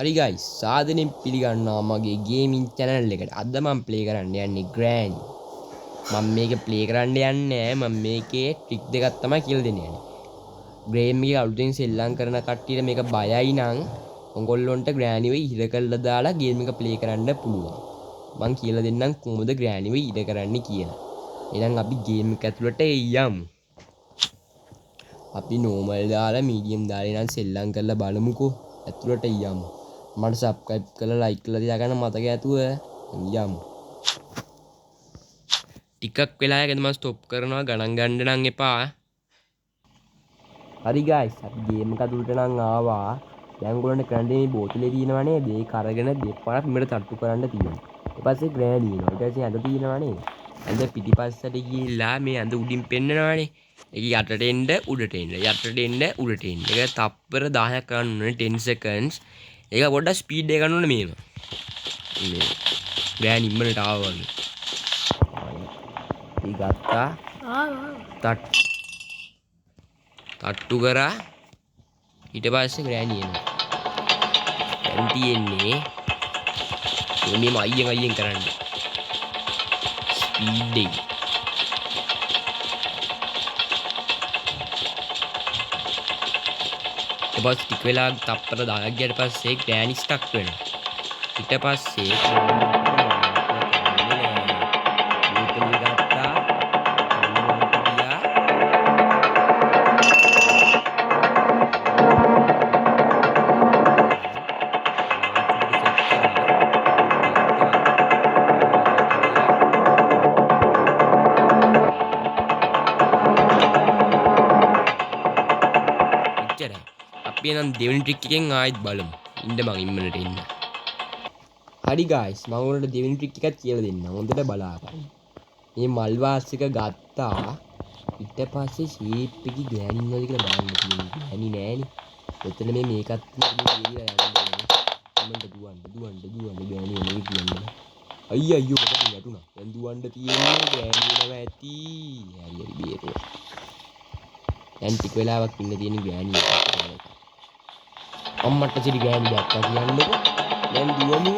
හරි ගයිස් සාදනෙන් පිළිගන්නවා මගේ ගේමින් channel එකට. අද මම ප්ලේ කරන්න යන්නේ Granny. මම මේක ප්ලේ කරන්න යන්නේ මම මේකේ ට්‍රික් දෙකක් තමයි කියලා දෙන්න යන්නේ. ගේම් එකේ අලුතෙන් සෙල්ලම් කරන කට්ටියට මේක බයයි නම් ඔයගොල්ලොන්ට Granny වෙ ඉර කරලා දාලා ගේම් එක ප්ලේ කරන්න පුළුවන්. මම කියලා දෙන්නම් කොහොමද Granny වෙ ඉර කරන්නේ කියලා. එහෙනම් අපි ගේම් එක ඇතුළට යමු. අපි normal දාලා medium දාලා නම් සෙල්ලම් කරලා බලමුකෝ. ඇතුළට යමු. මට සබ්ස්ක්‍රයිබ් කරලා ලයික් කරලා තියාගන්න මතක ඇතුව යමු. ටිකක් වෙලා යකද මම ස්ටොප් කරනවා ගණන් ගන්න නම් එපා. හරි ගයිස් අපි ගේම් එක ඇතුළට නම් ආවා. දැන් ඔයගොල්ලන්ට කරන්න මේ බෝතලේ තියෙනවා නේද? ඒක අරගෙන දෙපාරක් මෙතන තට්ටු කරන්න තියෙනවා. ඊට පස්සේ ග්‍රෑනි එනවා. ඊට පස්සේ ඇඳ තියෙනවා නේද? ඇඳ පිටිපස්සට ගිහිල්ලා මේ ඇඳ උඩින් පෙන්නනවානේ. ඒක යටට එන්න උඩට එන්න. යටට එන්න උඩට එන්න. ඒක තප්පර 10ක් කරන්න ඕනේ 10 seconds. ඒක පොඩ්ඩක් ස්පීඩ් එක ගන්න ඕනේ මේව. මේ ග්‍රෑනි ඉම්මනට ආවා වගේ. ඊ ගත්තා. තට්ටු කරා. ඊට පස්සේ ග්‍රෑනි එනවා. දැන් තියෙන්නේ මේම අයියෙන් කරන්න. ස්පීඩ් එක. ඊට පස්සේ ටික වෙලා තප්පර 10ක් ගියට පස්සේ ග්‍රෑනි ස්ටක් වෙනවා. ඊට පස්සේ අපි නම් දෙවෙනි ට්‍රික් එකෙන් ආයෙත් බලමු. ඉන්න මං ඉම්මනට එන්න. හරි ගයිස් මම ඔයාලට දෙවෙනි ට්‍රික් එකක් කියලා දෙන්නම්. හොඳට බලාගන්න. මේ මල් වාස් එක ගත්තා. ඊට පස්සේ ෂේප් එකේ ග්‍රෑනි ඉන්නවද කියලා බලන්න තියෙනවා. ග්‍රෑනි නෑනේ. එතන මේ මේකත් තියෙන්නේ ගියලා යන්නේ. ඉම්මන්ට දුවන්න ග්‍රෑනි එන්නේ කියන්නේ. අයියෝ මට වැටුණා. දැන් දුවන්න තියෙන්නේ ග්‍රෑනි එනවා ඇති. හරි බේරුවා. දැන් ටික වෙලාවක් ඉන්න තියෙන ග්‍රෑනි එක. අම්මට සිරි ගෑනි දැක්කා කියන්නකො. දැන් දුවමු.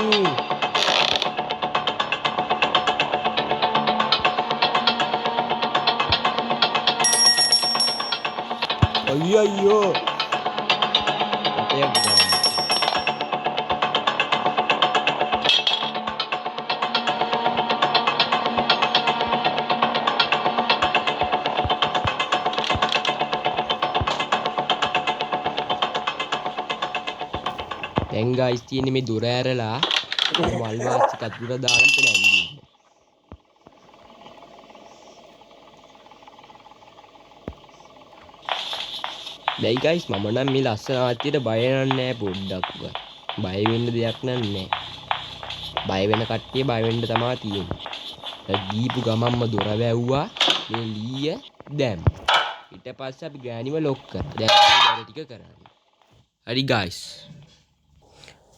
අයියෝ. අපේ ගෑනි. දැන් ගයිස් තියෙන්නේ මේ දොර ඇරලා මල් වාස් එකක් දුර දාන්න තැන. දැන් ගයිස් මම නම් මේ ලස්සන ආච්චියට බය නෑ පොඩ්ඩක්වත්. බය වෙන්න දෙයක් නෑ. බය වෙන කට්ටිය බය වෙන්න තමයි තියෙන්නේ. දීපු ගමම්ම දොර වැව්වා. මේ ලීය දැම්ම. ඊට පස්සේ අපි ගෑනිව ලොක් කරා. දැන් වැඩ ටික කරන්නේ.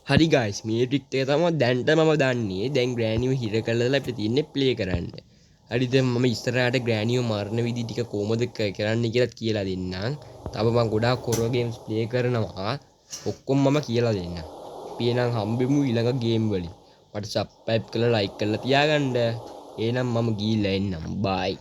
හරි ගයිස් මේ ට්‍රික් එක තමයි දැන්ට මම දන්නේ. දැන් ග්‍රෑනිව හිර කරලා අපිට තියෙන්නේ ප්ලේ කරන්න. හරි දැන් මම ඉස්සරහට ග්‍රෑනිව මරන විදි ටික කොහොමද කරන්න කියලා දෙන්නම්. තව මම ගොඩාක් කොරෝ ගේම්ස් ප්ලේ කරනවා. ඔක්කොම මම කියලා දෙන්නම්. අපි එනම් හම්බෙමු ඊළඟ ගේම් වලින්. මට සබ්ස්ක්‍රයිබ් කරලා ලයික් කරලා තියාගන්න. එහෙනම් මම ගිහිල්ලා එන්නම්. බයි.